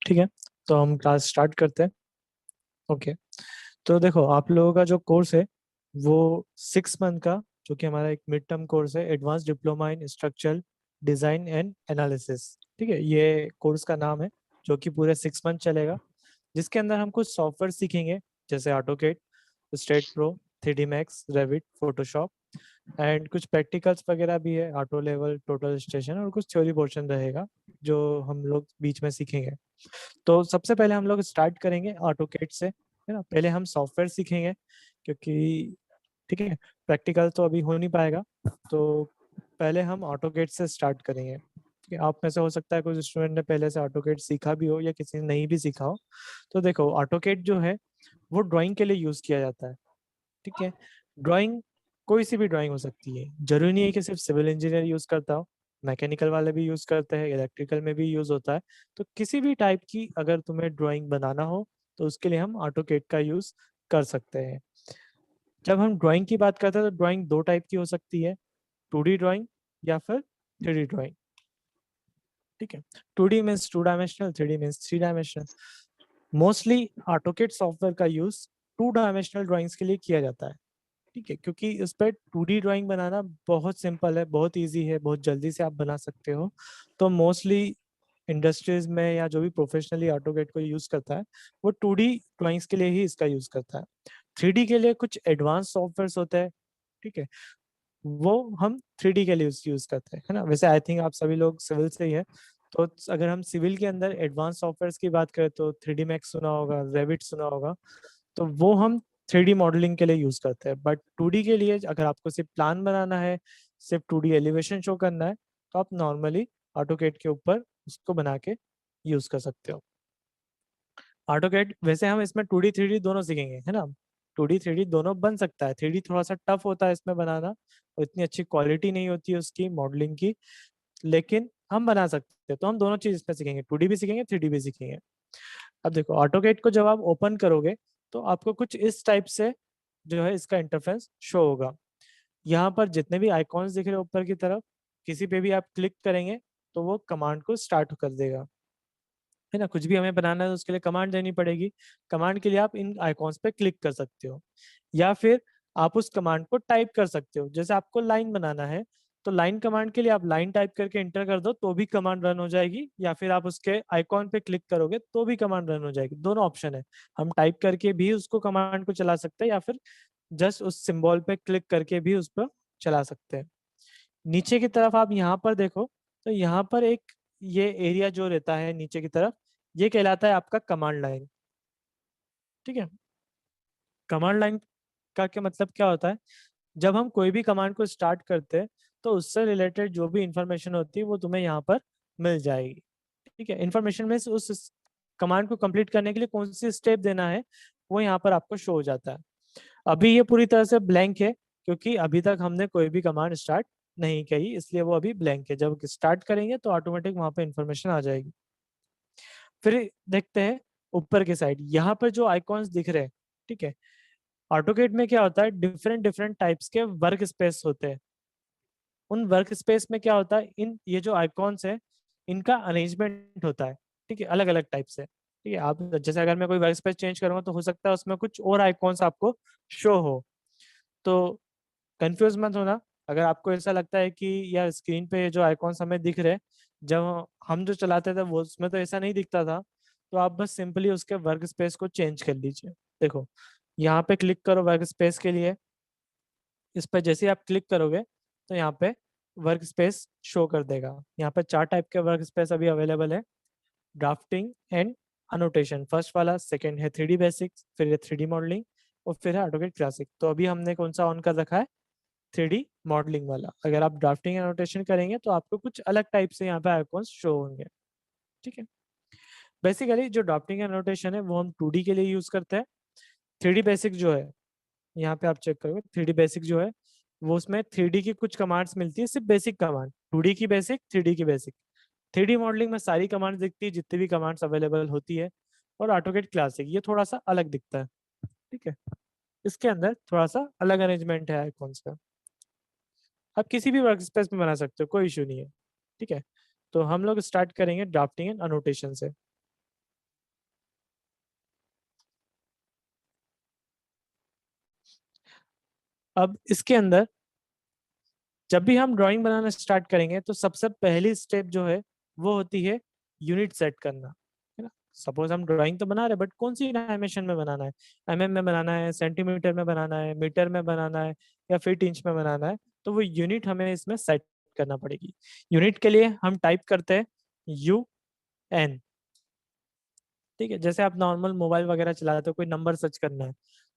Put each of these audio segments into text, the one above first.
ठीक है, तो हम क्लास स्टार्ट करते हैं। ओके, तो देखो आप लोगों का जो कोर्स है वो 6 मंथ का, जो कि हमारा एक मिड टर्म कोर्स है, advance diploma in structural design and analysis. ठीक है, ये कोर्स का नाम है, जो कि पूरे 6 मंथ चलेगा, जिसके अंदर हम कुछ सॉफ्टवेयर सीखेंगे, जैसे AutoCAD, STAAD Pro, 3D Max, Revit, Photoshop, and कुछ प्रैक्टिकल्स वगैरह भी है, ऑटो लेवल, टोटल स्टेशन, और कुछ थ्योरी पोर्शन रहेगा जो हम लोग बीच में सीखेंगे। तो सबसे पहले हम लोग स्टार्ट करेंगे ऑटोकेड से, है ना। पहले हम सॉफ्टवेयर सीखेंगे, क्योंकि ठीक है, प्रैक्टिकल तो अभी हो नहीं पाएगा, तो पहले हम ऑटोकेड से स्टार्ट करेंगे। ठीक है, आप में से हो सकता है कुछ स्टूडेंट ने पहले से ऑटोकेड सीखा भी हो या किसी ने नहीं भी सीखा हो। तो देखो ऑटोकेड जो है वो ड्राइंग के लिए यूज किया जाता है। ठीक है, ड्राइंग कोई सी भी ड्राइंग हो सकती है, जरूरी नहीं है कि सिर्फ सिविल इंजीनियर यूज करता हो, मैकेनिकल वाले भी यूज करते हैं, इलेक्ट्रिकल में भी यूज होता है। तो किसी भी टाइप की अगर तुम्हें ड्राइंग बनाना हो तो उसके लिए हम ऑटोकेड का यूज कर सकते हैं। जब हम ड्राइंग की बात करते हैं तो ड्राइंग दो टाइप की हो सकती है, 2D ड्राइंग या फिर 3D ड्राइंग। ठीक है, 2D means 2 dimensional, 3D means 3 dimensional. Mostly AutoCAD software का यूज 2 डायमेंशनल ड्राइंग्स के लिए किया जाता है। ठीक है, क्योंकि इस पर 2D ड्राइंग बनाना बहुत सिंपल है, बहुत इजी है, बहुत जल्दी से आप बना सकते हो। तो मोस्टली इंडस्ट्रीज में या जो भी प्रोफेशनली ऑटोकेड को यूज करता है वो 2D ड्राइंग्स के लिए ही इसका यूज करता है। 3D के लिए कुछ एडवांस सॉफ्टवेयर होते हैं। ठीक है, वो हम 3D के लिए यूज करते हैं, है ना। वैसे आई थिंक आप सभी लोग सिविल से ही है, तो अगर हम सिविल के अंदर एडवांस सॉफ्टवेयर की बात करें तो 3D मैक्स सुना होगा, रेविट सुना होगा, तो वो हम 3D मॉडलिंग के लिए यूज करते हैं। बट 2D के लिए अगर आपको सिर्फ प्लान बनाना है, सिर्फ 2D एलिवेशन शो करना है, तो आप नॉर्मली ऑटोकेड के ऊपर उसको बना के यूज कर सकते हो। ऑटोकेड वैसे हम इसमें 2D 3D दोनों सीखेंगे, है ना। 2D 3D दोनों बन सकता है, 3D थोड़ा सा टफ होता है इसमें बनाना, और इतनी अच्छी क्वालिटी नहीं होती है उसकी मॉडलिंग की, लेकिन हम बना सकते हैं। तो हम दोनों चीज इसमें सीखेंगे, 2D भी सीखेंगे, 3D भी सीखेंगे। अब देखो ऑटोकेड को जब आप ओपन करोगे तो आपको कुछ इस टाइप से जो है इसका इंटरफेस शो होगा। यहाँ पर जितने भी आइकॉन्स दिख रहे हैं ऊपर की तरफ, किसी पे भी आप क्लिक करेंगे तो वो कमांड को स्टार्ट कर देगा, है ना। कुछ भी हमें बनाना है तो उसके लिए कमांड देनी पड़ेगी। कमांड के लिए आप इन आइकॉन्स पे क्लिक कर सकते हो, या फिर आप उस कमांड को टाइप कर सकते हो। जैसे आपको लाइन बनाना है तो लाइन कमांड के लिए आप लाइन टाइप करके इंटर कर दो तो भी कमांड रन हो जाएगी, या फिर आप उसके आइकॉन पे क्लिक करोगे तो भी कमांड रन हो जाएगी। दोनों ऑप्शन है, हम टाइप करके भी उसको कमांड को चला सकते हैं, या फिर जस्ट उस सिंबल पे क्लिक करके भी उस पर चला सकते हैं। नीचे की तरफ आप यहाँ पर देखो, तो यहाँ पर एक ये एरिया जो रहता है नीचे की तरफ, ये कहलाता है आपका कमांड लाइन। ठीक है, कमांड लाइन का क्या मतलब क्या होता है, जब हम कोई भी कमांड को स्टार्ट करते हैं तो उससे रिलेटेड जो भी इंफॉर्मेशन होती है वो तुम्हें यहाँ पर मिल जाएगी। ठीक है, इंफॉर्मेशन में से उस कमांड को कंप्लीट करने के लिए कौन सी स्टेप देना है वो यहाँ पर आपको शो हो जाता है। अभी ये पूरी तरह से ब्लैंक है, क्योंकि अभी तक हमने कोई भी कमांड स्टार्ट नहीं करी, इसलिए वो अभी ब्लैंक है। जब स्टार्ट करेंगे तो ऑटोमेटिक वहां पे इंफॉर्मेशन आ जाएगी। फिर देखते हैं ऊपर की साइड, यहाँ पर जो आइकॉन्स दिख रहे हैं। ठीक है, ऑटोकेड में क्या होता है, डिफरेंट डिफरेंट टाइप्स के वर्क स्पेस होते हैं। उन वर्क स्पेस में क्या होता है, इन ये जो आइकॉन्स है इनका अरेंजमेंट होता है। ठीक है, अलग अलग टाइप से। ठीक है, आप जैसे अगर मैं कोई वर्क स्पेस चेंज करूंगा तो हो सकता है उसमें कुछ और आइकॉन्स आपको शो हो। तो कंफ्यूज मत होना, अगर आपको ऐसा लगता है कि यार स्क्रीन पे जो आइकॉन्स हमें दिख रहे हैं, जब हम जो चलाते थे वो उसमें तो ऐसा नहीं दिखता था, तो आप बस सिंपली उसके वर्क स्पेस को चेंज कर लीजिए। देखो यहाँ पे क्लिक करो वर्क स्पेस के लिए, इस पर जैसे ही आप क्लिक करोगे तो यहाँ पे वर्क स्पेस शो कर देगा। यहाँ पे 4 टाइप के वर्क स्पेस अभी अवेलेबल है, ड्राफ्टिंग एंड अनोटेशन फर्स्ट वाला, सेकंड है 3D बेसिक, फिर है 3D मॉडलिंग, और फिर है ऑटोकेड क्लासिक। तो अभी हमने कौन सा ऑन कर रखा है, 3D मॉडलिंग वाला। अगर आप ड्राफ्टिंग एनोटेशन करेंगे तो आपको कुछ अलग टाइप से यहाँ पे आइकॉन्स शो होंगे। ठीक है, बेसिकली जो ड्राफ्टिंग एनोटेशन है वो हम 2D के लिए यूज करते हैं। 3D बेसिक जो है, यहाँ पे आप चेक करोगे 3D बेसिक जो है वो, उसमें 3D की कुछ कमांड्स मिलती है, सिर्फ बेसिक कमांड, 2D की बेसिक, 3D की बेसिक। 3D मॉडलिंग में सारी कमांड्स दिखती है, जितनी भी कमांड्स अवेलेबल होती है। और ऑटोकेड क्लासिक ये थोड़ा सा अलग दिखता है। ठीक है, इसके अंदर थोड़ा सा अलग अरेंजमेंट है आइकॉन्स का। आप किसी भी वर्क स्पेस में बना सकते हो, कोई इशू नहीं है। ठीक है, तो हम लोग स्टार्ट करेंगे ड्राफ्टिंग एंड अनोटेशन से। अब इसके अंदर जब भी हम ड्राइंग बनाना स्टार्ट करेंगे तो सबसे पहली स्टेप जो है वो होती है यूनिट सेट करना, है ना। सपोज हम ड्राइंग तो बना रहे बट कौन सी डायमेंशन में बनाना है, एमएम में बनाना है, सेंटीमीटर में बनाना है, मीटर में बनाना है या फीट इंच में बनाना है, तो वो यूनिट हमें इसमें सेट करना पड़ेगी। यूनिट के लिए हम टाइप करते हैं UN। ठीक है, जैसे आप नॉर्मल मोबाइल वगैरह चलाते हो, कोई नंबर सर्च करना है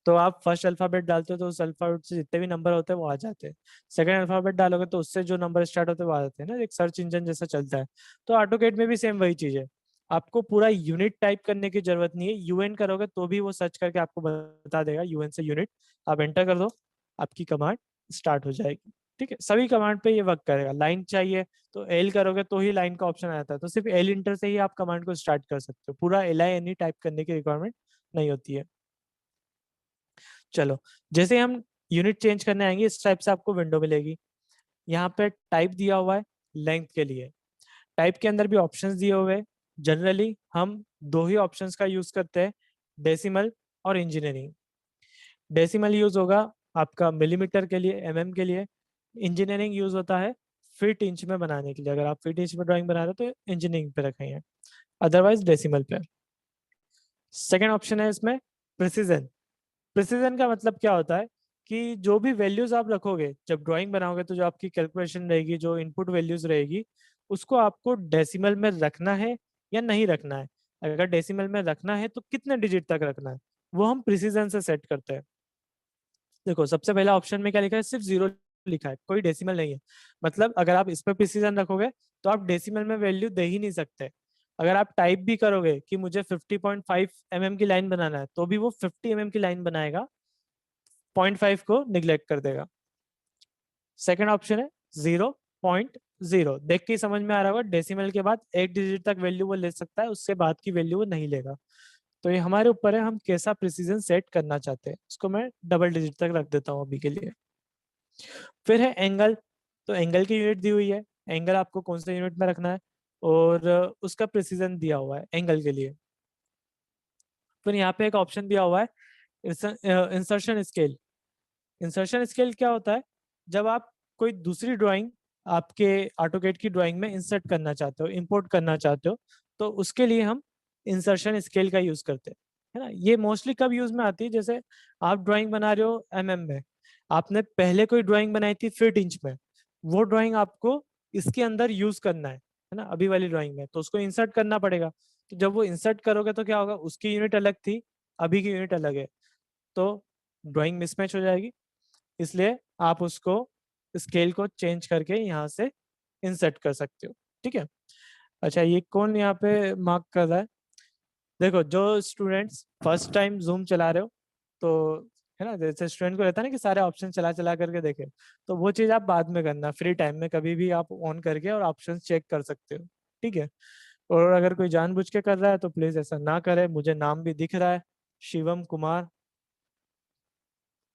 तो आप फर्स्ट अल्फाबेट डालते हो तो उस अल्फाबेट से जितने भी नंबर होते हैं वो आ जाते हैं। सेकंड अल्फाबेट डालोगे तो उससे जो नंबर स्टार्ट होते हैं वो आ जाते हैं ना, एक सर्च इंजन जैसा चलता है। तो ऑटोकेट में भी सेम वही चीज है। आपको पूरा यूनिट टाइप करने की जरूरत नहीं है, यूएन करोगे तो भी वो सर्च करके आपको बता देगा यूएन से यूनिट। आप एंटर कर दो, आपकी कमांड स्टार्ट हो जाएगी। ठीक है, सभी कमांड पे ये वर्क करेगा। लाइन चाहिए तो एल करोगे तो ही लाइन का ऑप्शन आता है, तो सिर्फ एल इंटर से ही आप कमांड को स्टार्ट कर सकते हो, पूरा LINE टाइप करने की रिक्वायरमेंट नहीं होती है। चलो, जैसे हम यूनिट चेंज करने आएंगे इस टाइप से आपको विंडो मिलेगी। यहाँ पे टाइप दिया हुआ है लेंथ के लिए। टाइप के अंदर भी ऑप्शंस दिए हुए हैं। जनरली हम दो ही ऑप्शंस का यूज करते हैं, डेसिमल और इंजीनियरिंग। डेसिमल यूज होगा आपका मिलीमीटर के लिए, MM के लिए। इंजीनियरिंग यूज होता है फीट इंच में बनाने के लिए। अगर आप फीट इंच में ड्राइंग बना रहे हो तो इंजीनियरिंग पे रखेंगे, अदरवाइज डेसिमल पे। सेकेंड ऑप्शन है इसमें प्रिसीजन। प्रिसीजन का मतलब क्या होता है कि जो भी वैल्यूज आप रखोगे जब ड्राइंग बनाओगे, तो जो आपकी कैलकुलेशन रहेगी, जो इनपुट वैल्यूज रहेगी, उसको आपको डेसिमल में रखना है या नहीं रखना है। अगर डेसिमल में रखना है तो कितने डिजिट तक रखना है, वो हम प्रिसीजन से सेट करते हैं। देखो, सबसे पहला ऑप्शन में क्या लिखा है, सिर्फ 0 लिखा है, कोई डेसिमल नहीं है। मतलब अगर आप इस पर प्रिसीजन रखोगे तो आप डेसिमल में वैल्यू दे ही नहीं सकते। अगर आप टाइप भी करोगे कि मुझे 50.5 mm की लाइन बनाना है तो भी वो 50 mm की लाइन बनाएगा, 0.5 को निग्लेक्ट कर देगा। सेकंड ऑप्शन है 0.0। देख के ही समझ में आ रहा होगा, डेसिमल के बाद एक डिजिट तक वैल्यू वो ले सकता है, उससे बाद की वैल्यू वो नहीं लेगा। तो ये हमारे ऊपर है, हम कैसा प्रिसीजन सेट करना चाहते हैं। इसको मैं डबल डिजिट तक रख देता हूँ अभी के लिए। फिर है एंगल। तो एंगल की यूनिट दी हुई है, एंगल आपको कौन सा यूनिट में रखना है और उसका प्रिसीजन दिया हुआ है एंगल के लिए। फिर यहाँ पे एक ऑप्शन दिया हुआ है इंसर्शन स्केल। इंसर्शन स्केल क्या होता है, जब आप कोई दूसरी ड्राइंग आपके ऑटोकेड की ड्राइंग में इंसर्ट करना चाहते हो, इंपोर्ट करना चाहते हो, तो उसके लिए हम इंसर्शन स्केल का यूज करते हैं, है ना। ये मोस्टली कब यूज में आती है, जैसे आप ड्राइंग बना रहे हो MM में, आपने पहले कोई ड्राइंग बनाई थी फीट इंच में, वो ड्राइंग आपको इसके अंदर यूज करना है ना, अभी वाली ड्राइंग में, तो उसको इंसर्ट करना पड़ेगा। तो जब वो इंसर्ट करोगे तो क्या होगा, उसकी यूनिट अलग थी, अभी की यूनिट अलग है, तो ड्राइंग मिसमैच हो जाएगी। इसलिए आप उसको स्केल को चेंज करके यहाँ से इंसर्ट कर सकते हो। ठीक है। अच्छा, ये कौन यहाँ पे मार्क कर रहा है, देखो जो स्टूडेंट्स फर्स्ट टाइम जूम चला रहे हो, तो है ना, जैसे स्टूडेंट को रहता है ना कि सारे ऑप्शन चला चला करके देखे, तो वो चीज आप बाद में करना, फ्री टाइम में कभी भी आप ऑन करके और ऑप्शन चेक कर सकते हो। ठीक है। और अगर कोई जानबूझ के कर रहा है तो प्लीज ऐसा ना करे, मुझे नाम भी दिख रहा है, शिवम कुमार।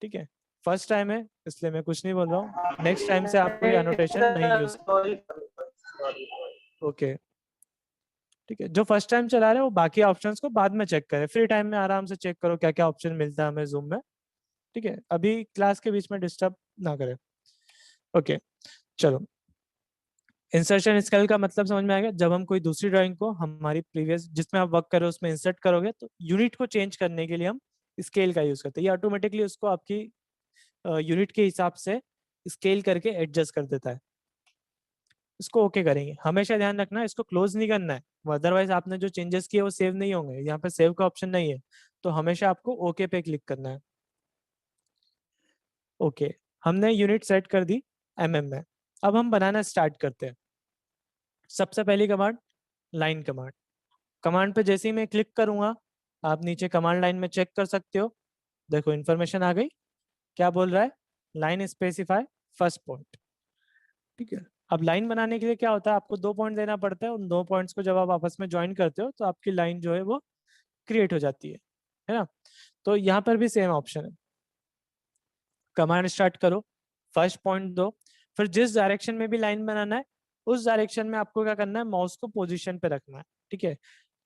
ठीक है, फर्स्ट टाइम है इसलिए मैं कुछ नहीं बोल रहा हूँ, नेक्स्ट टाइम से आप कोई अनोटेशन नहीं यूज। सॉरी। ओके। ठीक है, जो फर्स्ट टाइम चला रहे हैं वो बाकी ऑप्शंस को बाद में चेक करें, फ्री टाइम में आराम से चेक करो क्या क्या ऑप्शन मिलता है हमें जूम में। ठीक है, अभी क्लास के बीच में डिस्टर्ब ना करें। ओके, चलो। इंसर्शन स्केल का मतलब समझ में आ गया, जब हम कोई दूसरी ड्राइंग को हमारी प्रीवियस जिसमें आप वर्क कर रहे हो उसमें इंसर्ट करोगे तो यूनिट को चेंज करने के लिए हम स्केल का यूज करते हैं। ये ऑटोमेटिकली उसको आपकी यूनिट के हिसाब से स्केल करके एडजस्ट कर देता है। इसको ओके करेंगे, हमेशा ध्यान रखना इसको क्लोज नहीं करना है, अदरवाइज आपने जो चेंजेस किए वो सेव नहीं होंगे, यहाँ पे सेव का ऑप्शन नहीं है, तो हमेशा आपको ओके पे क्लिक करना है। ओके, हमने यूनिट सेट कर दी MM में। अब हम बनाना स्टार्ट करते हैं। सबसे पहली कमांड लाइन कमांड। कमांड पे जैसे ही मैं क्लिक करूंगा, आप नीचे कमांड लाइन में चेक कर सकते हो, देखो इन्फॉर्मेशन आ गई। क्या बोल रहा है, लाइन स्पेसिफाई फर्स्ट पॉइंट। ठीक है। अब लाइन बनाने के लिए क्या होता है, आपको 2 पॉइंट देना पड़ता है, उन 2 पॉइंट्स को जब आप आपस में ज्वाइन करते हो तो आपकी लाइन जो है वो क्रिएट हो जाती है ना। तो यहाँ पर भी सेम ऑप्शन है, कमांड स्टार्ट करो, फर्स्ट पॉइंट दो, फिर जिस डायरेक्शन में भी लाइन बनाना है उस डायरेक्शन में आपको क्या करना है, माउस को पोजीशन पे रखना है। ठीक है,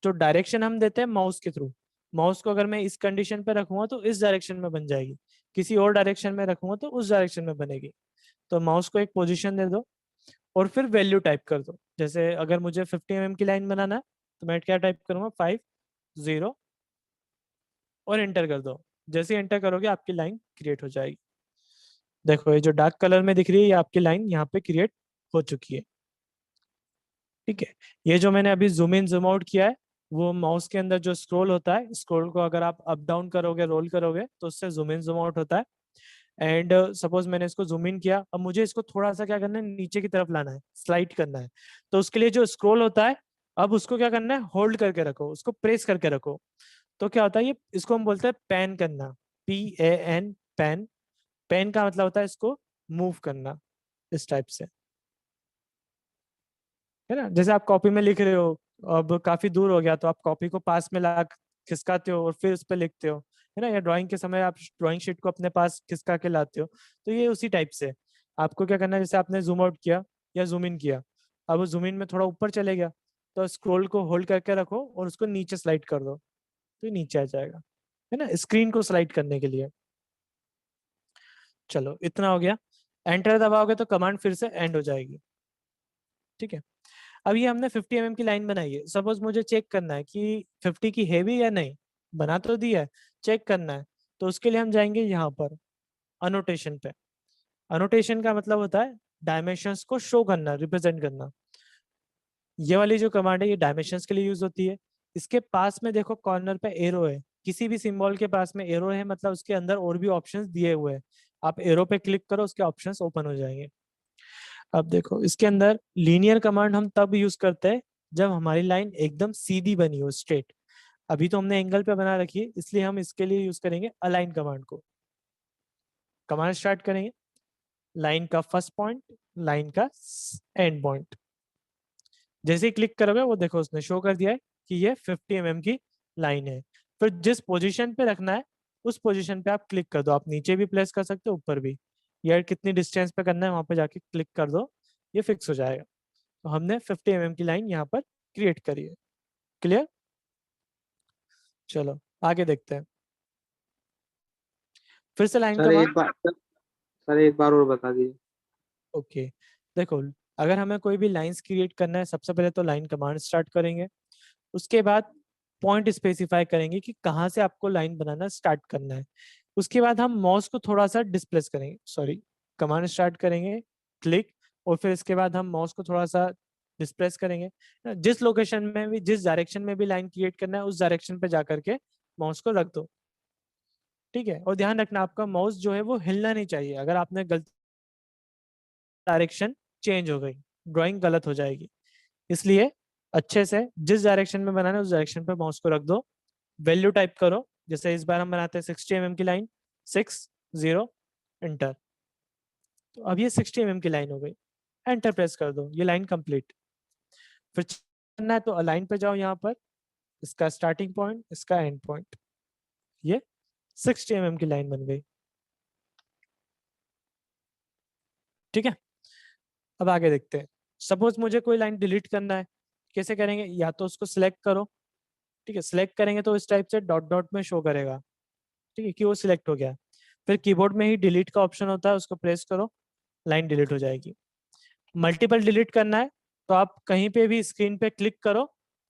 जो डायरेक्शन हम देते हैं माउस के थ्रू, माउस को अगर मैं इस कंडीशन पे रखूंगा तो इस डायरेक्शन में बन जाएगी, किसी और डायरेक्शन में रखूंगा तो उस डायरेक्शन में बनेगी। तो माउस को एक पोजीशन दे दो और फिर वैल्यू टाइप कर दो। जैसे अगर मुझे 50 mm की लाइन बनाना है तो मैं क्या टाइप करूंगा, 50 और एंटर कर दो। जैसे ही एंटर करोगे आपकी लाइन क्रिएट हो जाएगी। देखो ये जो डार्क कलर में दिख रही है ये आपकी लाइन यहाँ पे क्रिएट हो चुकी है। ठीक है, ये जो मैंने अभी जूम इन जूम आउट किया है वो माउस के अंदर जो स्क्रॉल होता है, स्क्रॉल को अगर आप अप डाउन करोगे, रोल करोगे तो उससे जूम इन जूम आउट होता है। एंड सपोज मैंने इसको जूम इन किया, अब मुझे इसको थोड़ा सा क्या करना है, नीचे की तरफ लाना है, स्लाइड करना है। तो उसके लिए जो स्क्रॉल होता है, अब उसको क्या करना है, होल्ड करके रखो, उसको प्रेस करके रखो। तो क्या होता है, ये इसको हम बोलते हैं पैन करना, PAN, पैन। पैन का मतलब होता है इसको मूव करना, इस टाइप से, है ना। जैसे आप कॉपी में लिख रहे हो, अब काफी दूर हो गया तो आप कॉपी को पास में ला खिसकाते हो और फिर उस पर लिखते हो, है ना। या ड्राइंग के समय आप ड्राइंग शीट को अपने पास खिसका के लाते हो। तो ये उसी टाइप से आपको क्या करना है, जैसे आपने जूम आउट किया या जूम इन किया, अब वो जूम इन में थोड़ा ऊपर चले गया, तो स्क्रॉल को होल्ड करके रखो और उसको नीचे स्लाइड कर दो, तो ये नीचे आ जाएगा, है ना, स्क्रीन को स्लाइड करने के लिए। चलो इतना हो गया। एंटर दबाओगे तो कमांड फिर से एंड हो जाएगी। ठीक है, अब ये हमने 50 mm की लाइन बनाई है। सपोज मुझे चेक करना है कि 50 की है भी या नहीं, बना तो दिया है, चेक करना है। तो उसके लिए हम जाएंगे यहाँ पर अनोटेशन पे। अनोटेशन का मतलब होता है डायमेंशंस को शो करना, रिप्रेजेंट करना। ये वाली जो कमांड है ये डायमेंशंस के लिए यूज होती है। इसके पास में देखो कॉर्नर पे एरो है, किसी भी सिंबल के पास में एरो है मतलब उसके अंदर और भी ऑप्शंस दिए हुए हैं। आप एरो पे क्लिक करो, उसके ऑप्शंस ओपन हो जाएंगे। अब देखो इसके अंदर लीनियर कमांड हम तब यूज करते हैं जब हमारी लाइन एकदम सीधी बनी हो, स्ट्रेट। अभी तो हमने एंगल पे बना रखी है, इसलिए हम इसके लिए यूज करेंगे अलाइन कमांड को। कमांड स्टार्ट करेंगे, लाइन का फर्स्ट पॉइंट, लाइन का एंड पॉइंट। जैसे ही क्लिक करोगे वो देखो उसने शो कर दिया है कि ये 50 mm की लाइन है। फिर जिस पोजीशन पे रखना है उस पोजीशन पे आप क्लिक कर दो। आप नीचे भी प्लेस कर सकते हो, ऊपर भी, या कितनी डिस्टेंस पे करना है वहां पे जाके क्लिक कर दो, ये फिक्स हो जाएगा। तो हमने 50 mm की लाइन यहाँ पर क्रिएट करी है। क्लियर, चलो आगे देखते हैं। फिर से लाइन सर कमांड। एक बार सर एक बार और बता दीजिए। ओके, देखो अगर हमें कोई भी लाइंस क्रिएट करना है, सबसे पहले तो लाइन कमांड स्टार्ट करेंगे। उसके बाद पॉइंट स्पेसिफाई करेंगे कि कहाँ से आपको लाइन बनाना स्टार्ट करना है। उसके बाद हम माउस को थोड़ा सा डिस्प्लेस करेंगे, सॉरी, कमांड स्टार्ट करेंगे, क्लिक, और फिर इसके बाद हम माउस को थोड़ा सा डिस्प्लेस करेंगे। जिस लोकेशन में भी, जिस डायरेक्शन में भी लाइन क्रिएट करना है उस डायरेक्शन पे जा करके माउस को रख दो। ठीक है, और ध्यान रखना आपका माउस जो है वो हिलना नहीं चाहिए। अगर आपने गलत डायरेक्शन चेंज हो गई, ड्राइंग गलत हो जाएगी। इसलिए अच्छे से जिस डायरेक्शन में बनाना है उस डायरेक्शन पे माउस को रख दो। वैल्यू टाइप करो, जैसे इस बार हम बनाते हैं 60 mm की लाइन, 60, एंटर। तो अब ये 60 mm की लाइन हो गई, एंटर प्रेस कर दो, ये लाइन कंप्लीट। फिर करना है तो अलाइन पे जाओ, यहाँ पर इसका स्टार्टिंग पॉइंट, इसका एंड पॉइंट, ये 60 mm की लाइन बन गई। ठीक है, अब आगे देखते हैं। सपोज मुझे कोई लाइन डिलीट करना है, कैसे करेंगे, या तो उसको सिलेक्ट करो। ठीक है, सिलेक्ट करेंगे तो इस टाइप से डॉट डॉट में शो करेगा, ठीक है, कि वो सिलेक्ट हो गया। फिर कीबोर्ड में ही डिलीट का ऑप्शन होता है, उसको प्रेस करो, लाइन डिलीट हो जाएगी। मल्टीपल डिलीट करना है तो आप कहीं पे भी स्क्रीन पे क्लिक करो,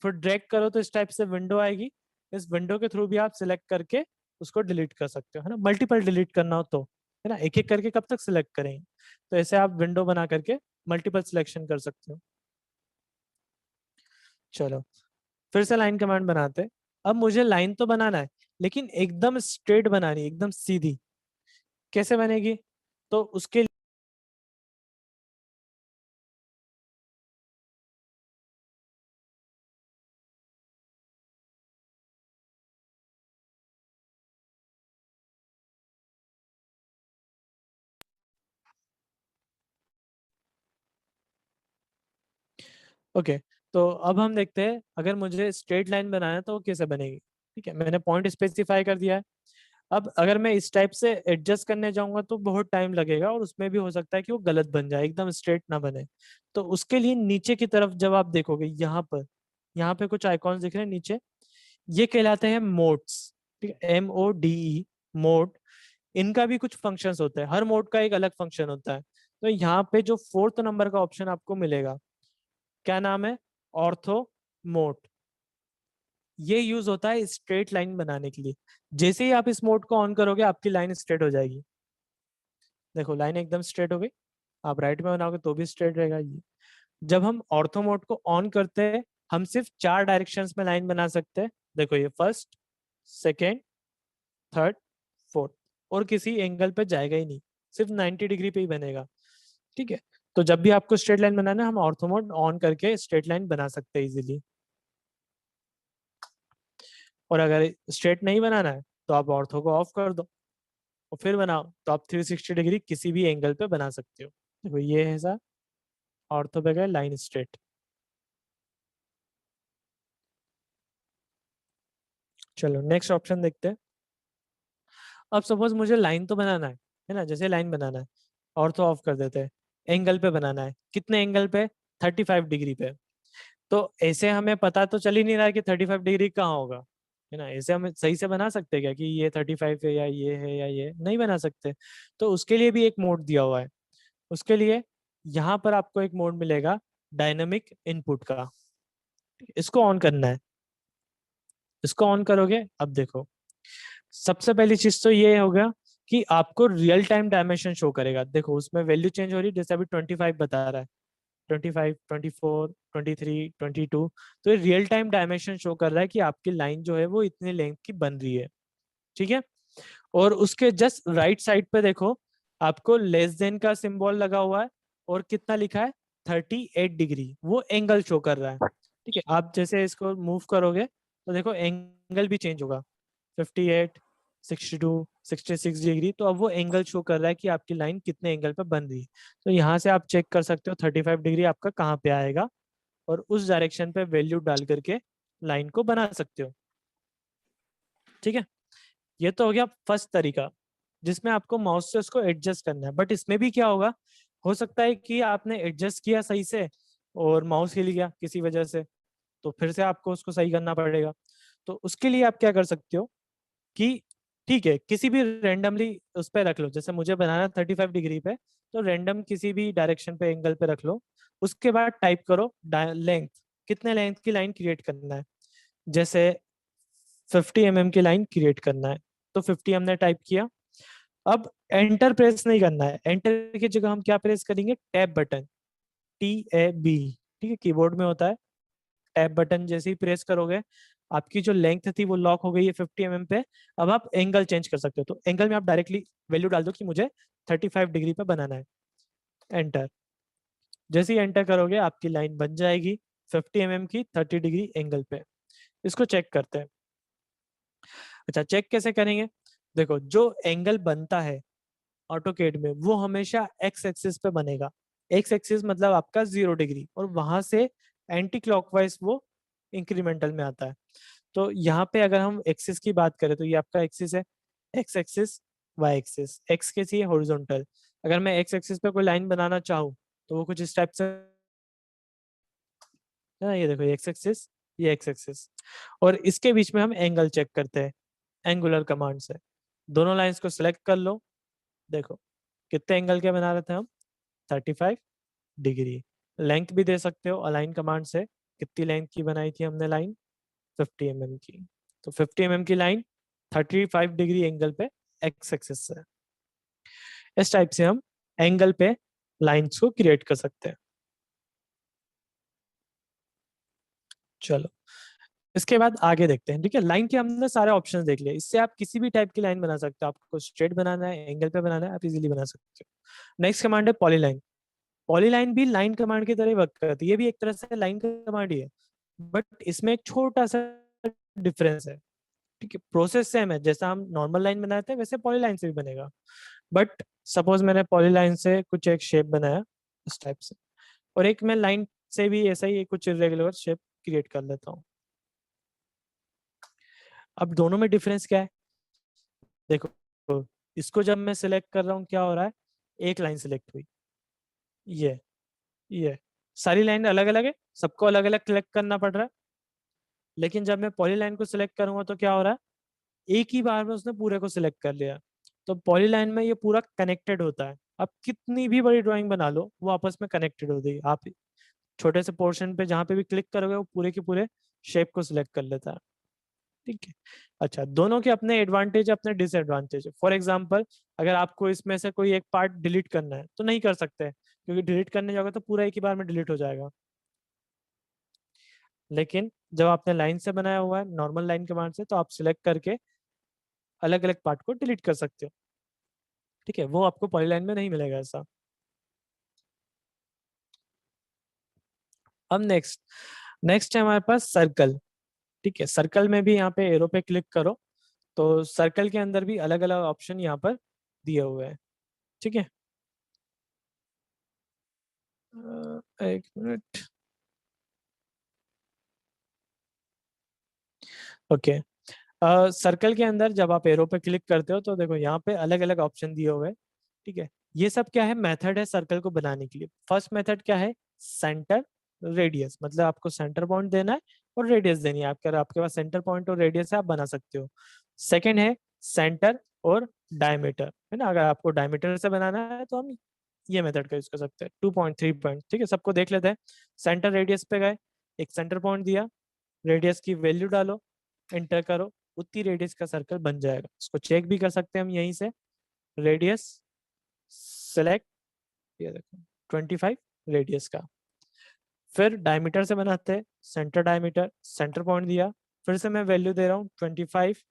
फिर ड्रैग करो तो इस टाइप से विंडो आएगी। इस विंडो के थ्रू भी आप सिलेक्ट करके उसको डिलीट कर सकते हो, है ना। मल्टीपल डिलीट करना हो तो, है ना, एक एक करके कब तक सिलेक्ट करेंगे। तो ऐसे आप विंडो बना करके मल्टीपल सिलेक्शन कर सकते हो। चलो फिर से लाइन कमांड बनाते हैं। अब मुझे लाइन तो बनाना है लेकिन एकदम स्ट्रेट बनानी है, एकदम सीधी। कैसे बनेगी, तो उसके ओके, तो अब हम देखते हैं अगर मुझे स्ट्रेट लाइन बनाना है तो वो कैसे बनेगी। ठीक है, मैंने पॉइंट स्पेसिफाई कर दिया है। अब अगर मैं इस टाइप से एडजस्ट करने जाऊंगा तो बहुत टाइम लगेगा और उसमें भी हो सकता है कि वो गलत बन जाए, एकदम स्ट्रेट ना बने। तो उसके लिए नीचे की तरफ जब आप देखोगे, यहाँ पे कुछ आइकॉन्स दिख रहे हैं नीचे, ये कहलाते हैं मोड्स। ठीक है, MODE, मोड। इनका भी कुछ फंक्शंस होते हैं, हर मोड का एक अलग फंक्शन होता है। तो यहाँ पे जो 4th नंबर का ऑप्शन आपको मिलेगा, क्या नाम है, ऑर्थो मोड। ये यूज होता है स्ट्रेट लाइन बनाने के लिए। जैसे ही आप इस मोड को ऑन करोगे आपकी लाइन स्ट्रेट हो जाएगी। देखो लाइन एकदम स्ट्रेट हो गई। आप राइट में बनाओगे तो भी स्ट्रेट रहेगा ये। जब हम ऑर्थो मोड को ऑन करते हैं, हम सिर्फ 4 डायरेक्शंस में लाइन बना सकते हैं। देखो ये फर्स्ट, सेकेंड, थर्ड, फोर्थ, और किसी एंगल पे जाएगा ही नहीं, सिर्फ 90 डिग्री पे ही बनेगा। ठीक है। तो जब भी आपको स्ट्रेट लाइन बनाना है, हम ऑर्थो मोड ऑन करके स्ट्रेट लाइन बना सकते हैं इजीली। और अगर स्ट्रेट नहीं बनाना है तो आप ऑर्थो को ऑफ कर दो और फिर बनाओ, तो आप 360 डिग्री किसी भी एंगल पे बना सकते हो। देखो ये है सर, ऑर्थो पे गए, लाइन स्ट्रेट। चलो नेक्स्ट ऑप्शन देखते हैं। अब सपोज मुझे लाइन तो बनाना है ना, जैसे लाइन बनाना है, ऑर्थो ऑफ कर देते हैं। एंगल पे बनाना है, कितने एंगल पे, 35 डिग्री पे। तो ऐसे हमें पता तो चल ही नहीं रहा है कि 35 डिग्री कहाँ होगा, है ना। ऐसे हम सही से बना सकते हैं क्या कि ये 35 है या ये है या ये, नहीं बना सकते। तो उसके लिए भी एक मोड दिया हुआ है। उसके लिए यहाँ पर आपको एक मोड मिलेगा डायनेमिक इनपुट का। इसको ऑन करना है। इसको ऑन करोगे, अब देखो सबसे पहली चीज तो ये होगा कि आपको रियल टाइम डायमेंशन शो करेगा। देखो उसमें वैल्यू चेंज हो रही है, जैसे अभी 25 बता रहा है, 25, 24, 23, 22। तो ये रियल टाइम डायमेंशन शो कर रहा है कि आपकी लाइन जो है वो इतनी लेंथ की बन रही है। ठीक है। और उसके जस्ट राइट साइड पे देखो, आपको लेस देन का सिंबल लगा हुआ है, और कितना लिखा है, 38 डिग्री, वो एंगल शो कर रहा है। ठीक है। आप जैसे इसको मूव करोगे तो देखो एंगल भी चेंज होगा, 58, 62, 66 डिग्री। तो अब वो एंगल शो कर रहा है कि आपकी लाइन कितने एंगल पे बन रही है। तो यहाँ से आप चेक कर सकते हो 35 डिग्री आपका कहाँ पे आएगा, और उस डायरेक्शन पे वैल्यू डाल करके लाइन को बना सकते हो। ठीक है। ये तो हो गया फर्स्ट तरीका, जिसमें आपको माउस से उसको एडजस्ट करना है। बट इसमें भी क्या होगा, हो सकता है कि आपने एडजस्ट किया सही से और माउस हिल गया किसी वजह से, तो फिर से आपको उसको सही करना पड़ेगा। तो उसके लिए आप क्या कर सकते हो कि ठीक है, किसी भी रेंडमली उस पर रख लो। जैसे मुझे बनाना 35 डिग्री पे, तो रेंडम किसी भी डायरेक्शन पे एंगल पे रख लो। उसके बाद टाइप करो लेंथ, कितने लेंथ की लाइन क्रिएट करना है। जैसे 50 की लाइन क्रिएट करना है, तो 50 हमने टाइप किया। अब एंटर प्रेस नहीं करना है, एंटर की जगह हम क्या प्रेस करेंगे, टैब बटन, TAB। ठीक है, कीबोर्ड में होता है। टैब बटन जैसे ही प्रेस करोगे, आपकी जो लेंथ थी वो लॉक हो गई है 50 पे। अब आप एंगल चेंज कर सकते हो। तो एंगल में आप डायरेक्टली वैल्यू डाल दो कि मुझे 35 डिग्री पे बनाना है। एंटर। जैसे ही एंटर करोगे आपकी लाइन बन जाएगी 50 की 30 डिग्री एंगल पे। इसको चेक करते हैं। अच्छा, चेक कैसे करेंगे। देखो जो एंगल बनता है ऑटोकेड में, वो हमेशा एक्स एक्सिस पे बनेगा। एक्स एक्सिस मतलब आपका 0 डिग्री, और वहां से एंटी क्लॉकवाइज वो इंक्रीमेंटल में आता है। तो यहाँ पे अगर हम एक्सिस की बात करें तो ये आपका एक्सिस है, X axis, Y axis. X के चाहिए हॉरिजॉन्टल। अगर मैं एक्स एक्सिस पे कोई लाइन बनाना चाहूँ तो वो कुछ इस टाइप से है ना। ये देखो, ये एक्स एक्सिस, ये एक्स एक्सिस, और इसके बीच में हम एंगल चेक करते हैं एंगुलर कमांड से। दोनों लाइंस को सिलेक्ट कर लो। देखो कितने एंगल के बना रहे थे हम, 35 डिग्री। लेंथ भी दे सकते हो अलाइन कमांड से, कितनी लेंथ की बनाई थी हमने लाइन, 50 की। तो 50 की लाइन 35 डिग्री एंगल पे एक्स एक्सिस से। इस टाइप से हम एंगल पे लाइंस को क्रिएट कर सकते हैं। चलो इसके बाद आगे देखते हैं। ठीक है, लाइन के हमने सारे ऑप्शंस देख लिए। इससे आप किसी भी टाइप की लाइन बना सकते हो। आपको स्ट्रेट बनाना है, एंगल पे बनाना है, आप इजीली बना सकते हो। नेक्स्ट कमांड है पॉलीलाइन। पॉलीलाइन भी लाइन कमांड की तरह ही वर्क करती है। ये भी एक तरह से लाइन कमांड ही है, बट इसमें एक छोटा सा डिफरेंस है। ठीक है, प्रोसेस सेम है, जैसा हम नॉर्मल लाइन बनाते हैं वैसे पॉलीलाइन से भी बनेगा। बट सपोज मैंने पॉलीलाइन से कुछ एक शेप बनाया इस टाइप से, और एक मैं लाइन से भी ऐसा ही कुछ इरेगुलर शेप क्रिएट कर लेता हूँ। अब दोनों में डिफरेंस क्या है, देखो इसको जब मैं सिलेक्ट कर रहा हूँ क्या हो रहा है, एक लाइन सिलेक्ट हुई, ये ये सारी लाइन अलग अलग है, सबको अलग अलग क्लिक करना पड़ रहा है। लेकिन जब मैं पॉलीलाइन को सिलेक्ट करूंगा तो क्या हो रहा है, एक ही बार में उसने पूरे को सिलेक्ट कर लिया। तो पॉलीलाइन में ये पूरा कनेक्टेड होता है। अब कितनी भी बड़ी ड्राइंग बना लो वो आपस में कनेक्टेड होती है। आप छोटे से पोर्शन पे जहाँ पे भी क्लिक करोगे वो पूरे के पूरे शेप को सिलेक्ट कर लेता है। ठीक है। अच्छा, दोनों के अपने एडवांटेज अपने डिसएडवांटेज है। फॉर एग्जांपल, अगर आपको इसमें से कोई एक पार्ट डिलीट करना है तो नहीं कर सकते, क्योंकि डिलीट करने जाओगे तो पूरा एक ही बार में डिलीट हो जाएगा। लेकिन जब आपने लाइन से बनाया हुआ है नॉर्मल लाइन कमांड से, तो आप सिलेक्ट करके अलग अलग पार्ट को डिलीट कर सकते हो। ठीक है, वो आपको पॉलीलाइन में नहीं मिलेगा ऐसा। अब नेक्स्ट है हमारे पास सर्कल। ठीक है, सर्कल में भी यहाँ पे एरो पे क्लिक करो तो सर्कल के अंदर भी अलग अलग ऑप्शन यहाँ पर दिए हुए हैं। ठीक है, एक मिनट। ओके, सर्कल के अंदर जब आप एरो पे क्लिक करते हो तो देखो यहाँ पे अलग अलग ऑप्शन दिए हुए हैं। ठीक है, ये सब क्या है, मेथड है सर्कल को बनाने के लिए। फर्स्ट मेथड क्या है, सेंटर रेडियस, मतलब आपको सेंटर पॉइंट देना है और रेडियस देनी है। आपके पास सेंटर पॉइंट और रेडियस है, आप बना सकते हो। सेकंड है सेंटर और डायमीटर, है ना। अगर आपको डायमीटर से बनाना है तो हम ये मेथड का यूज कर सकते हैं। 2 पॉइंट 3 पॉइंट, ठीक है, सबको देख लेते हैं। सेंटर रेडियस पे गए, एक सेंटर पॉइंट दिया, रेडियस की वैल्यू डालो, एंटर करो, उतनी रेडियस का सर्कल बन जाएगा। इसको चेक भी कर सकते हैं हम यहीं से। रेडियस सेलेक्ट, ये देखो 25 रेडियस का। फिर डायमीटर से बनाते हैं, सेंटर डायमीटर, सेंटर पॉइंट दिया, फिर से मैं वैल्यू दे रहा हूँ 25,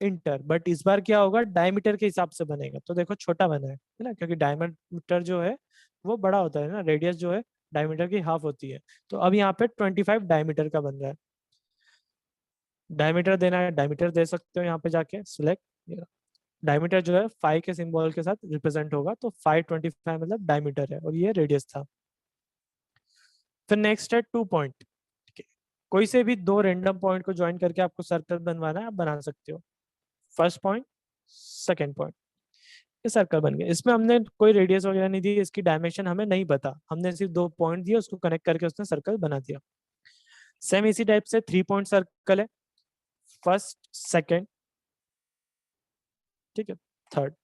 इंटर। बट इस बार क्या होगा, डायमीटर के हिसाब से बनेगा। तो देखो छोटा बना है ना, क्योंकि डायमीटर जो है वो बड़ा होता है ना, रेडियस जो है डायमीटर की हाफ होती है। तो अब यहाँ पे 25 डायमीटर का बन रहा है। डायमीटर देना है, डायमीटर दे सकते हो यहाँ पे जाके सिलेक्ट। डायमीटर जो है 5 के सिंबल के साथ रिप्रेजेंट होगा, तो 525 मतलब डायमीटर है और ये रेडियस था। फिर नेक्स्ट है 2 पॉइंट। ठीक है, कोई से भी दो रैंडम पॉइंट को ज्वाइन करके आपको सर्कल बनवाना है, आप बना सकते हो। फर्स्ट पॉइंट, सेकंड पॉइंट, ये सर्कल बन गया। इसमें हमने कोई रेडियस वगैरह नहीं दी, इसकी डायमेंशन हमें नहीं पता, हमने सिर्फ 2 पॉइंट दिए, उसको कनेक्ट करके उसने सर्कल बना दिया। सेम इसी टाइप से 3 पॉइंट सर्कल है, फर्स्ट सेकंड, ठीक है, थर्ड।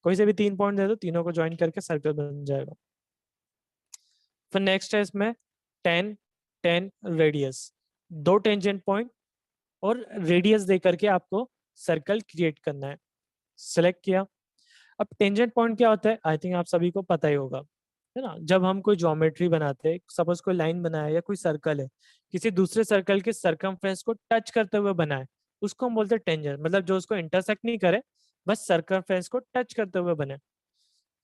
कोई से भी 3 पॉइंट दे दो, तीनों को ज्वाइन करके सर्कल बन जाएगा। फिर नेक्स्ट है इसमें 10 10 रेडियस, दो टेंजेंट पॉइंट और रेडियस दे करके आपको सर्कल क्रिएट करना है। सेलेक्ट किया। अब टेंजेंट पॉइंट क्या होता है, आई थिंक आप सभी को पता ही होगा, है ना। जब हम कोई ज्योमेट्री बनाते हैं, सपोज कोई लाइन बनाया या कोई सर्कल है, किसी दूसरे सर्कल के सरकमफ्रेंस को टच करते हुए बनाए, उसको हम बोलते हैं टेंजेंट। मतलब जो उसको इंटरसेक्ट नहीं करे, बस सरकमफ्रेंस को टच करते हुए बने।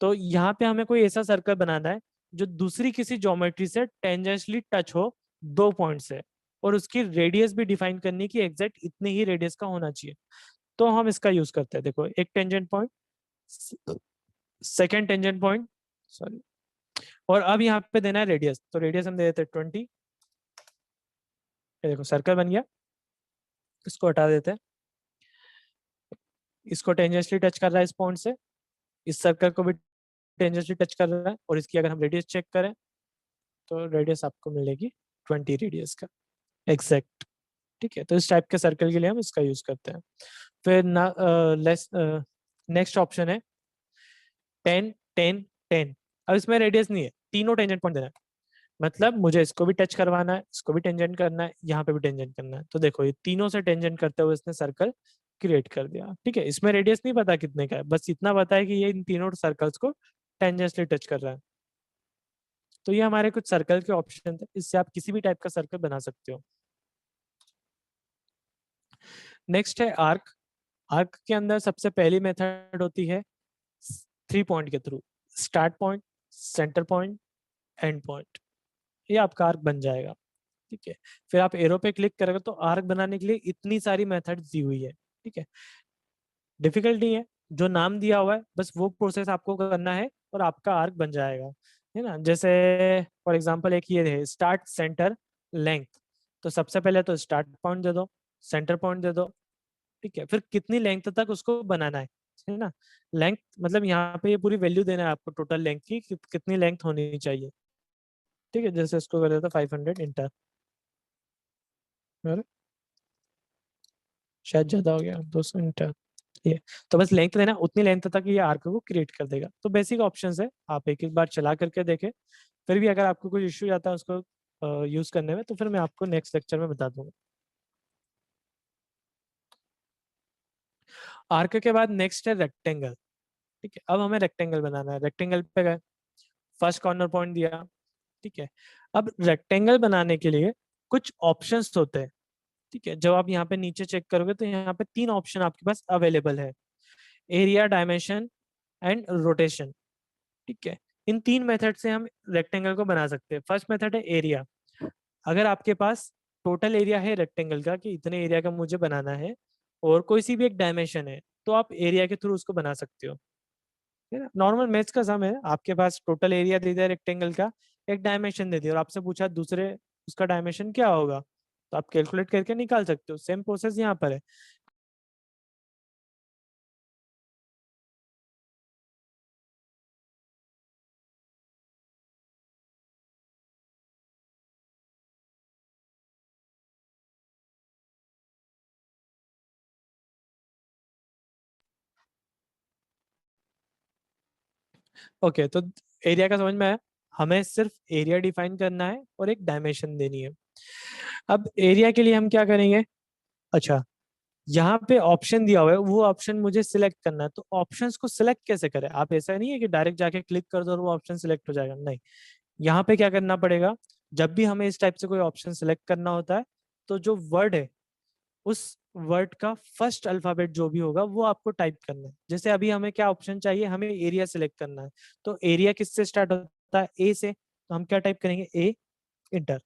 तो यहाँ पे हमें कोई ऐसा सर्कल बनाना है जो दूसरी किसी ज्योमेट्री से टेंजेंशियली टच हो 2 पॉइंट से, और उसकी रेडियस भी डिफाइन करनी कि एग्जैक्ट इतनी ही रेडियस का होना चाहिए। तो हम इसका यूज करते हैं। देखो, एक tangent point, second tangent point, sorry, और अब यहाँ पे देना है रेडियस। तो रेडियस हम दे देते हैं 20। ये देखो सर्कल बन गया। इसको हटा देते हैं। इसको टेंजेंशियली टच कर रहा है इस पॉइंट से, इस सर्कल को भी टेंजेंशियली टच कर रहा है, और इसकी अगर हम रेडियस चेक करें तो रेडियस आपको मिलेगी 20 रेडियस का एग्जैक्ट। ठीक है, तो इस टाइप के सर्कल के लिए हम इसका यूज करते हैं। फिर ना नेक्स्ट ऑप्शन है 10 10 10। अब इसमें रेडियस नहीं है, तीनों टेंजेंट पॉइंट देना है। मतलब मुझे इसको भी टच करवाना है, इसको भी टेंजेंट करना है, यहाँ पे भी टेंजेंट करना है। तो देखो ये तीनों से टेंजेंट करते हुए इसने सर्कल क्रिएट कर दिया। ठीक है, इसमें रेडियस नहीं पता कितने का है, बस इतना पता है कि ये इन तीनों सर्कल्स को टेंजेंटली टच कर रहा है। तो ये हमारे कुछ सर्कल के ऑप्शन थे, इससे आप किसी भी टाइप का सर्कल बना सकते हो। नेक्स्ट है आर्क। आर्क के अंदर सबसे पहली मेथड होती है 3 पॉइंट के through, start point, centre point, and point. ये आपका आर्क बन जाएगा। ठीक है, फिर आप एरो पे क्लिक करोगे तो आर्क बनाने के लिए इतनी सारी मेथड्स दी हुई है। ठीक है, डिफिकल्ट नहीं है, जो नाम दिया हुआ है बस वो प्रोसेस आपको करना है और आपका आर्क बन जाएगा, है ना। जैसे फॉर एग्जांपल एक ये है स्टार्ट सेंटर लेंथ। तो सबसे पहले तो स्टार्ट पॉइंट दे दो, सेंटर पॉइंट दे दो, ठीक है, फिर कितनी लेंथ तक उसको बनाना है ना। लेंथ मतलब यहाँ पे ये पूरी वैल्यू देना है आपको टोटल लेंथ की, कितनी लेंथ होनी चाहिए। ठीक है, जैसे इसको कर देता 500, इंटर। अरे, शायद ज्यादा हो गया, 200, इंटर। ये तो बस लेंथ देना, उतनी लेंथ तक ये आर्क को क्रिएट कर देगा। तो बेसिक ऑप्शंस है, आप एक एक बार चला करके देखें, फिर भी अगर आपको कोई इश्यू आता है उसको यूज करने में, तो फिर मैं आपको नेक्स्ट लेक्चर में बता दूंगा। आर्क के बाद नेक्स्ट है रेक्टेंगल। ठीक है, अब हमें रेक्टेंगल बनाना है। रेक्टेंगल पे गए, फर्स्ट कॉर्नर पॉइंट दिया। ठीक है, अब रेक्टेंगल बनाने के लिए कुछ ऑप्शंस होते हैं। ठीक है, जब आप यहाँ पे नीचे चेक करोगे तो यहाँ पे 3 ऑप्शन आपके पास अवेलेबल है, एरिया, डायमेंशन एंड रोटेशन। ठीक है, इन 3 मेथड से हम रेक्टेंगल को बना सकते हैं। फर्स्ट मेथड है एरिया। अगर आपके पास टोटल एरिया है रेक्टेंगल का कि इतने एरिया का मुझे बनाना है, और कोई सी भी एक डायमेंशन है, तो आप एरिया के थ्रू उसको बना सकते हो। नॉर्मल मैथ्स का सम है, आपके पास टोटल एरिया दे दिया रेक्टेंगल का, एक डायमेंशन दे दिया और आपसे पूछा दूसरे उसका डायमेंशन क्या होगा, तो आप कैलकुलेट करके निकाल सकते हो। सेम प्रोसेस यहाँ पर है। ओके, तो एरिया का समझ में आया। हमें सिर्फ एरिया डिफाइन करना है और एक डायमेंशन देनी है। अब एरिया के लिए हम क्या करेंगे, अच्छा, यहाँ पे ऑप्शन दिया हुआ है, वो ऑप्शन मुझे सिलेक्ट करना है। तो ऑप्शंस को सिलेक्ट कैसे करें, आप ऐसा नहीं है कि डायरेक्ट जाके क्लिक कर दो और वो ऑप्शन सिलेक्ट हो जाएगा, नहीं। यहाँ पे क्या करना पड़ेगा, जब भी हमें इस टाइप से कोई ऑप्शन सिलेक्ट करना होता है, तो जो वर्ड है उस वर्ड का फर्स्ट अल्फाबेट जो भी होगा वो आपको टाइप करना है। जैसे अभी हमें क्या ऑप्शन चाहिए, हमें एरिया सिलेक्ट करना है। तो एरिया किससे स्टार्ट होता है, ए से, तो हम क्या टाइप करेंगे, ए, इंटर।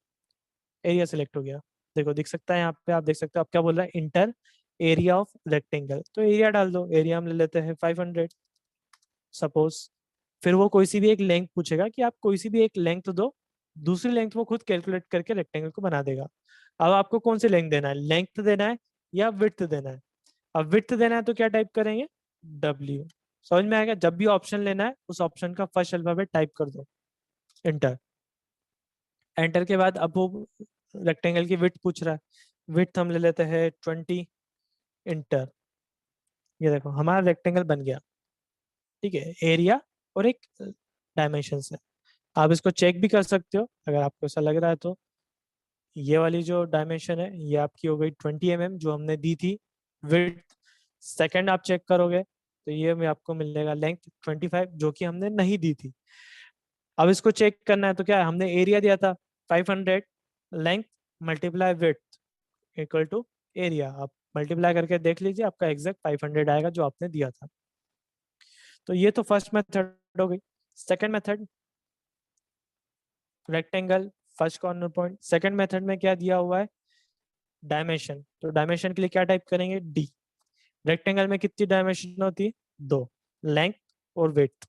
एरिया सिलेक्ट हो गया। देखो दिख सकता है यहाँ पे, आप देख सकते हो, आप क्या बोल रहा है, इंटर एरिया ऑफ रेक्टेंगल। तो एरिया डाल दो, एरिया हम ले लेते हैं 500 सपोज। फिर वो कोई सी भी एक लेंथ पूछेगा कि आप कोई सी भी एक लेंथ दो, दूसरी लेंथ वो खुद कैलकुलेट करके रेक्टेंगल को बना देगा। अब आपको कौन सी लेंथ देना है, लेंथ देना है या विड्थ देना है। अब विड्थ देना है तो क्या टाइप करेंगे, डब्ल्यू। समझ में आएगा, जब भी ऑप्शन लेना है उस ऑप्शन का फर्स्ट अल्फाबेट टाइप कर दो, एंटर। एंटर के बाद अब वो रेक्टेंगल की विड्थ पूछ रहा है, विड्थ हम ले लेते हैं 20, इंटर। ये देखो हमारा रेक्टेंगल बन गया। ठीक है, एरिया और एक डायमेंशन है। आप इसको चेक भी कर सकते हो अगर आपको ऐसा लग रहा है तो। ये वाली जो डायमेंशन है ये आपकी हो गई 20 mm जो हमने दी थी विड्थ। सेकंड आप चेक करोगे तो ये में आपको मिलेगा लेंथ 25 जो कि हमने नहीं दी थी। अब इसको चेक करना है तो क्या है, हमने एरिया दिया था 500, length multiply width equal to area. आप मल्टीप्लाई करके देख लीजिए, आपका एग्जैक्ट 500 आएगा जो आपने दिया था। तो ये तो फर्स्ट मेथड हो गई। Second method, rectangle, first corner point. Second method में क्या दिया हुआ है, डायमेंशन। तो डायमेंशन के लिए क्या टाइप करेंगे, डी। रेक्टेंगल में कितनी डायमेंशन होती है, 2, लेंथ और विड्थ।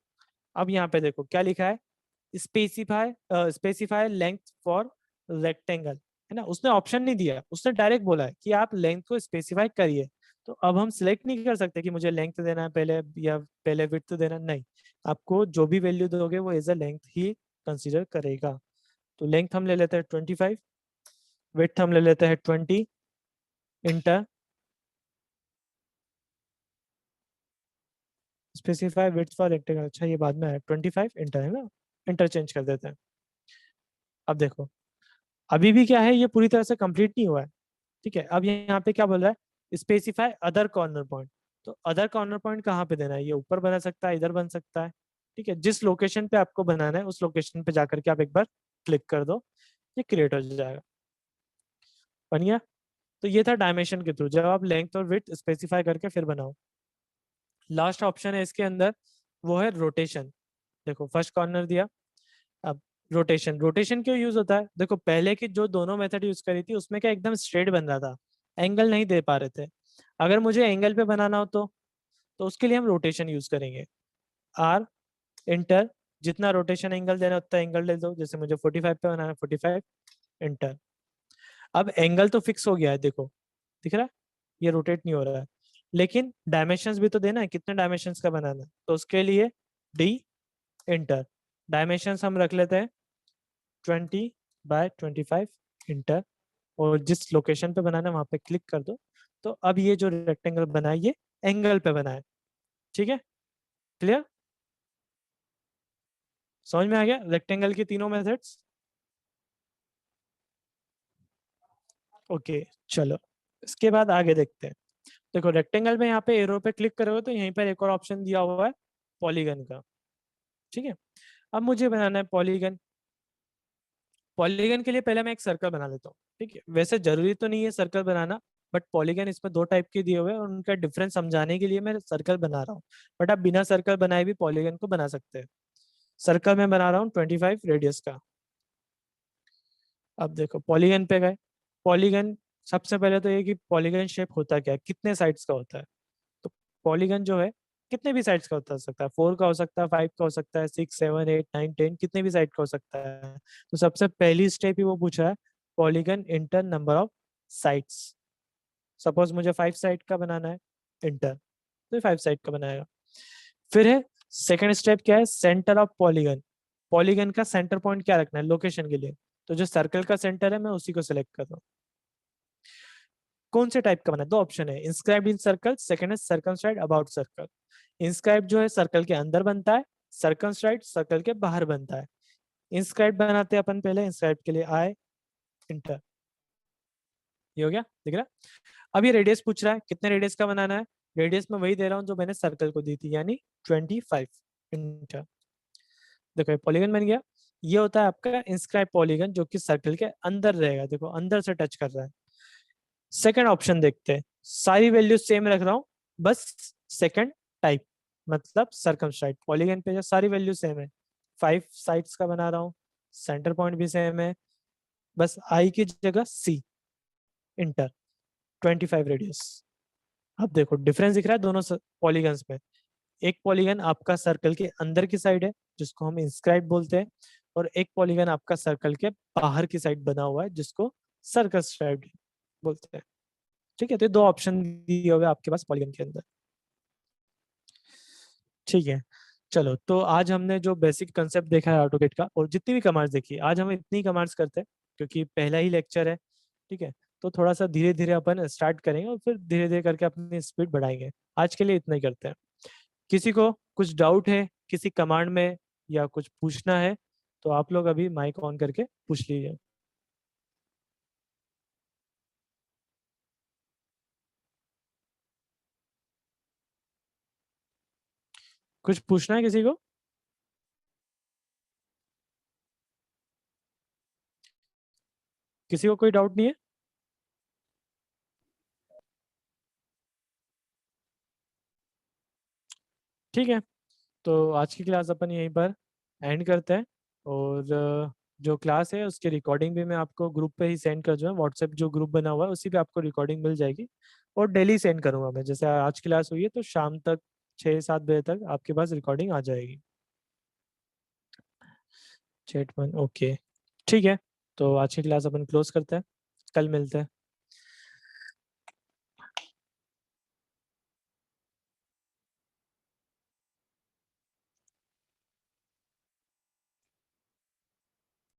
अब यहाँ पे देखो क्या लिखा है, specify specify length for rectangle, है ना। उसने ऑप्शन नहीं दिया, उसने डायरेक्ट बोला है कि आप लेंथ को स्पेसिफाई करिए। तो अब हम सिलेक्ट नहीं कर सकते कि मुझे लेंथ देना है पहले या पहले विड्थ देना, नहीं। आपको जो भी वैल्यू दोगे वो एज अ लेंथ ही कंसीडर करेगा। तो लेंथ हम ले लेते हैं 25, विड्थ हम ले लेते हैं 20, inter. Specify width for rectangle, अच्छा ये बाद में है, 25 इंटर, है ना। इंटरचेंज कर देते हैं। अब देखो अभी भी क्या है, ये पूरी तरह से कंप्लीट नहीं हुआ है। ठीक है, अब यहाँ पे क्या बोल रहा है, स्पेसिफाई अदर कॉर्नर पॉइंट। तो अदर कॉर्नर पॉइंट कहाँ पे देना है, ये ऊपर बना सकता है, इधर बन सकता है। ठीक है, जिस लोकेशन पे आपको बनाना है उस लोकेशन पे जाकर के आप एक बार क्लिक कर दो, ये क्रिएट हो जाएगा। बन गया। तो ये था डायमेंशन के थ्रू, जब आप लेंथ और विड्थ स्पेसिफाई करके फिर बनाओ। लास्ट ऑप्शन है इसके अंदर, वो है रोटेशन। देखो फर्स्ट कॉर्नर दिया। अब रोटेशन, रोटेशन क्यों यूज होता है, देखो पहले की जो दोनों मेथड यूज करी थी उसमें क्या एकदम स्ट्रेट बन रहा था, एंगल नहीं दे पा रहे थे। अगर मुझे एंगल पे बनाना हो तो उसके लिए हम रोटेशन यूज करेंगे। आर, इंटर, जितना रोटेशन एंगल देना उतना एंगल ले दो, जैसे मुझे 45 पे बनाना है 45, इंटर। अब एंगल तो फिक्स हो गया है, देखो दिख रहा है, ये रोटेट नहीं हो रहा है। लेकिन डायमेंशंस भी तो देना है, कितने डायमेंशंस का बनाना है, तो उसके लिए डी, इंटर। डायमेंशंस हम रख लेते हैं 20/25, इंटर। और जिस लोकेशन पे बनाना है वहां पे क्लिक कर दो। तो अब ये जो रेक्टेंगल बना है ये एंगल पे बना है। ठीक है, क्लियर, समझ में आ गया रेक्टेंगल की तीनों मेथड्स। ओके, चलो इसके बाद आगे देखते हैं। देखो रेक्टेंगल में यहाँ पे एरो पे क्लिक करोगे तो यहीं पर एक और ऑप्शन दिया हुआ है पॉलीगन का। ठीक है, अब मुझे बनाना है पॉलीगन। पॉलीगन के लिए पहले मैं एक सर्कल बना लेता हूँ। ठीक है, वैसे जरूरी तो नहीं है सर्कल बनाना, बट पॉलीगन इसमें दो टाइप के दिए हुए हैं और उनका डिफरेंस समझाने के लिए मैं सर्कल बना रहा हूँ। बट आप बिना सर्कल बनाए भी पॉलीगन को बना सकते हैं। सर्कल में बना रहा हूँ 25 रेडियस का। अब देखो पॉलीगन पे गए। पॉलीगन, सबसे पहले तो ये कि पॉलीगन शेप होता क्या है, कितने साइड्स का होता है। तो पॉलीगन जो है कितने भी साइड्स का हो सकता है, 4 का हो सकता है, 5 का हो सकता है, 6, 7, 8, 9, 10, कितने भी साइड का हो सकता है। तो सबसे पहली स्टेप ही वो पूछा है, polygon inter number of sides. Suppose मुझे 5 साइड का बनाना है, इंटर, तो 5 साइड का बनाएगा। फिर है सेकंड स्टेप, क्या है, सेंटर ऑफ पॉलीगन। पॉलीगन का सेंटर पॉइंट क्या रखना है लोकेशन के लिए, तो जो सर्कल का सेंटर है मैं उसी को सिलेक्ट कर रहा हूँ। कौन से टाइप का बना है, दो ऑप्शन है, इंस्क्राइब्ड इन सर्कल, सेकंड है सर्कमस्क्राइब्ड अबाउट सर्कल। इंस्क्राइब जो है सर्कल के अंदर बनता है, सर्कमस्क्राइब्ड सर्कल के बाहर बनता है। इंस्क्राइब बनाते हैं अपन पहले, इंस्क्राइब के लिए आई इंटर, ये हो गया, दिख रहा है। अब ये रेडियस पूछ रहा है कितने रेडियस का बनाना है। रेडियस में वही दे रहा हूँ जो मैंने सर्कल को दी थी, यानी 25 इंटर। देखो पॉलीगन बन गया। ये होता है आपका इंस्क्राइब पॉलीगन, जो कि सर्कल के अंदर रहेगा, देखो अंदर से टच कर रहा है। सेकंड ऑप्शन देखते हैं, सारी वैल्यू सेम रख रहा हूँ, बस सेकंड टाइप, मतलब सर्कमस्क्राइब। पॉलीगन पे जो सारी वैल्यू सेम है, 5 साइड्स का बना रहा हूँ, सेंटर पॉइंट भी सेम है, बस आई की जगह सी, इंटर, 25 रेडियस। अब देखो डिफरेंस दिख रहा है दोनों पॉलीगन्स में। एक पॉलीगन आपका सर्कल के अंदर की साइड है, जिसको हम इंस्क्राइब बोलते हैं, और एक पॉलीगन आपका सर्कल के बाहर की साइड बना हुआ है, जिसको सर्कमस्क्राइब बोलते हैं। ठीक है, तो ये दो ऑप्शन दिए हुए आपके पास पॉलीगन के अंदर। ठीक है, चलो तो आज हमने जो बेसिक कंसेप्ट देखा है ऑटोकेड का, और जितनी भी कमांड्स देखी, आज हम इतनी कमांड्स करते हैं क्योंकि पहला ही लेक्चर है। ठीक है, तो थोड़ा सा धीरे धीरे अपन स्टार्ट करेंगे और फिर धीरे धीरे करके अपनी स्पीड बढ़ाएंगे। आज के लिए इतना ही करते हैं। किसी को कुछ डाउट है किसी कमांड में या कुछ पूछना है, तो आप लोग अभी माइक ऑन करके पूछ लीजिए। कुछ पूछना है किसी को? किसी को कोई डाउट नहीं है? ठीक है, तो आज की क्लास अपन यहीं पर एंड करते हैं। और जो क्लास है उसकी रिकॉर्डिंग भी मैं आपको ग्रुप पे ही सेंड कर दूँगा, व्हाट्सएप जो ग्रुप बना हुआ है उसी पे आपको रिकॉर्डिंग मिल जाएगी। और डेली सेंड करूँगा मैं, जैसे आज क्लास हुई है तो शाम तक 6-7 बजे तक आपके पास रिकॉर्डिंग आ जाएगी। चैट वन, ओके, ठीक है, तो आज की क्लास अपन क्लोज करते हैं, कल मिलते हैं।